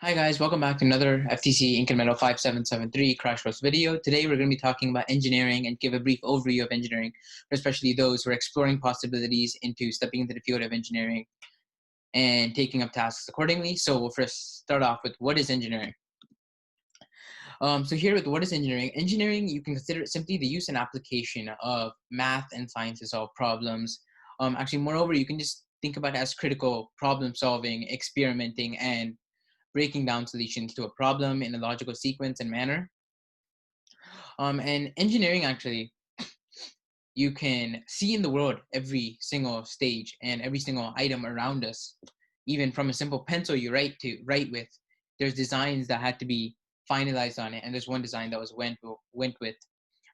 Hi guys, welcome back to another FTC Incremental 5773 crash course video. Today we're going to be talking about engineering and give a brief overview of engineering, especially those who are exploring possibilities into stepping into the field of engineering and taking up tasks accordingly. So we'll first start off with what is engineering. So here with what is engineering? Engineering, you can consider it simply the use and application of math and science to solve problems. Actually, moreover, you can just think about it as critical problem solving, experimenting, and breaking down solutions to a problem in a logical sequence and manner. And engineering, actually, you can see in the world every single stage and every single item around us. Even from a simple pencil you write with, there's designs that had to be finalized on it, and there's one design that was went with,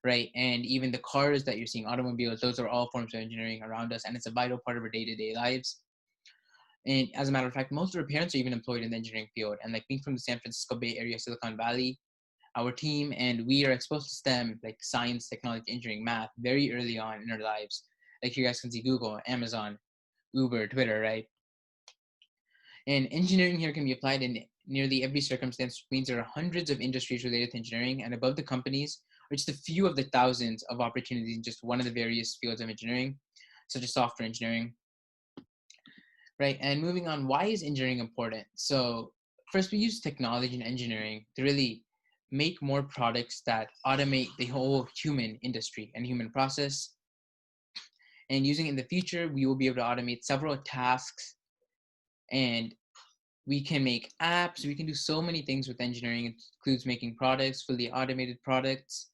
right? And even the cars that you're seeing, automobiles, those are all forms of engineering around us, and it's a vital part of our day-to-day lives. And as a matter of fact, most of our parents are even employed in the engineering field. And like being from the San Francisco Bay Area, Silicon Valley, our team and we are exposed to STEM, like science, technology, engineering, math, very early on in our lives. Like you guys can see Google, Amazon, Uber, Twitter, right? And engineering here can be applied in nearly every circumstance, which means there are hundreds of industries related to engineering, and above the companies are just a few of the thousands of opportunities in just one of the various fields of engineering, such as software engineering, right? And moving on, why is engineering important? So first, we use technology and engineering to really make more products that automate the whole human industry and human process. And using it in the future, we will be able to automate several tasks, and we can make apps. We can do so many things with engineering. It includes making products, fully automated products,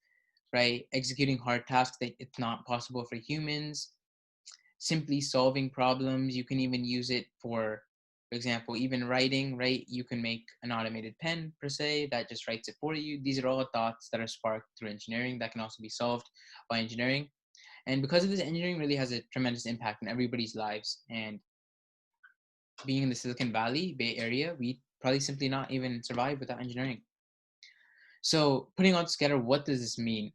right? Executing hard tasks that it's not possible for humans, simply solving problems. You can even use it for example, even writing, right? You can make an automated pen per se that just writes it for you. These are all thoughts that are sparked through engineering that can also be solved by engineering. And because of this, engineering really has a tremendous impact in everybody's lives. And being in the Silicon Valley Bay Area, we probably simply not even survive without engineering. So putting all together, what does this mean?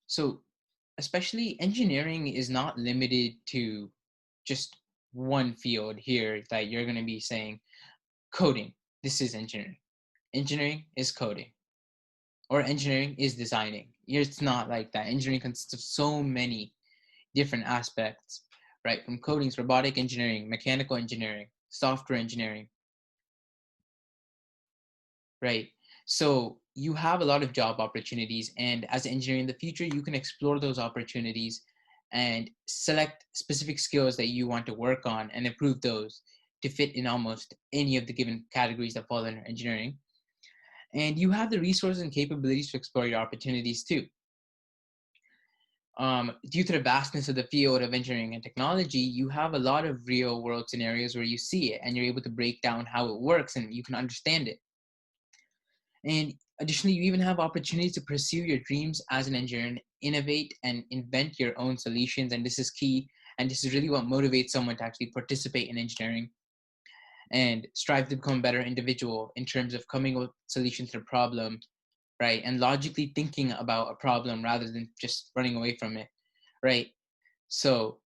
So especially engineering is not limited to just one field here that you're going to be saying coding. This is engineering. Engineering is coding, or engineering is designing. It's not like that. Engineering consists of so many different aspects, right? From coding, robotic engineering, mechanical engineering, software engineering, right? So you have a lot of job opportunities, and as an engineer in the future, you can explore those opportunities and select specific skills that you want to work on and improve those to fit in almost any of the given categories that fall under engineering. And you have the resources and capabilities to explore your opportunities too. Due to the vastness of the field of engineering and technology, you have a lot of real world scenarios where you see it and you're able to break down how it works and you can understand it. And additionally, you even have opportunities to pursue your dreams as an engineer and innovate and invent your own solutions. And this is key. And this is really what motivates someone to actually participate in engineering and strive to become a better individual in terms of coming up with solutions to the problem, right? And logically thinking about a problem rather than just running away from it, right? So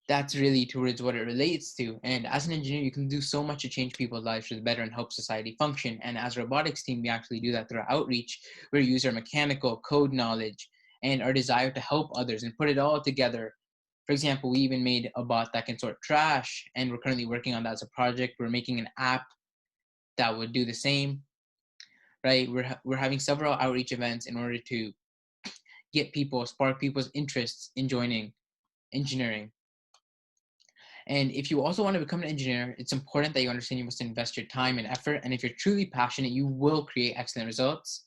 that's really towards what it relates to. And as an engineer, you can do so much to change people's lives for the better and help society function. And as a robotics team, we actually do that through our outreach, where we use our mechanical code knowledge and our desire to help others and put it all together. For example, we even made a bot that can sort trash, and we're currently working on that as a project. We're making an app that would do the same, right? We're having several outreach events in order to spark people's interests in joining engineering. And if you also want to become an engineer, it's important that you understand you must invest your time and effort. And if you're truly passionate, you will create excellent results.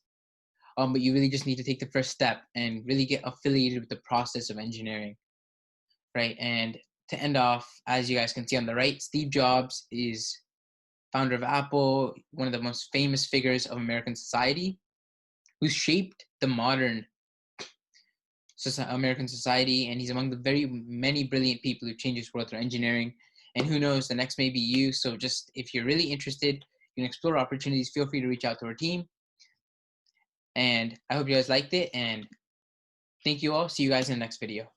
But you really just need to take the first step and really get affiliated with the process of engineering, right? And to end off, as you guys can see on the right, Steve Jobs is founder of Apple, one of the most famous figures of American society, who shaped the modern American society, and he's among the very many brilliant people who changed this world through engineering. And who knows, the next may be you. So just if you're really interested, you can explore opportunities, feel free to reach out to our team. And I hope you guys liked it, and thank you all. See you guys in the next video.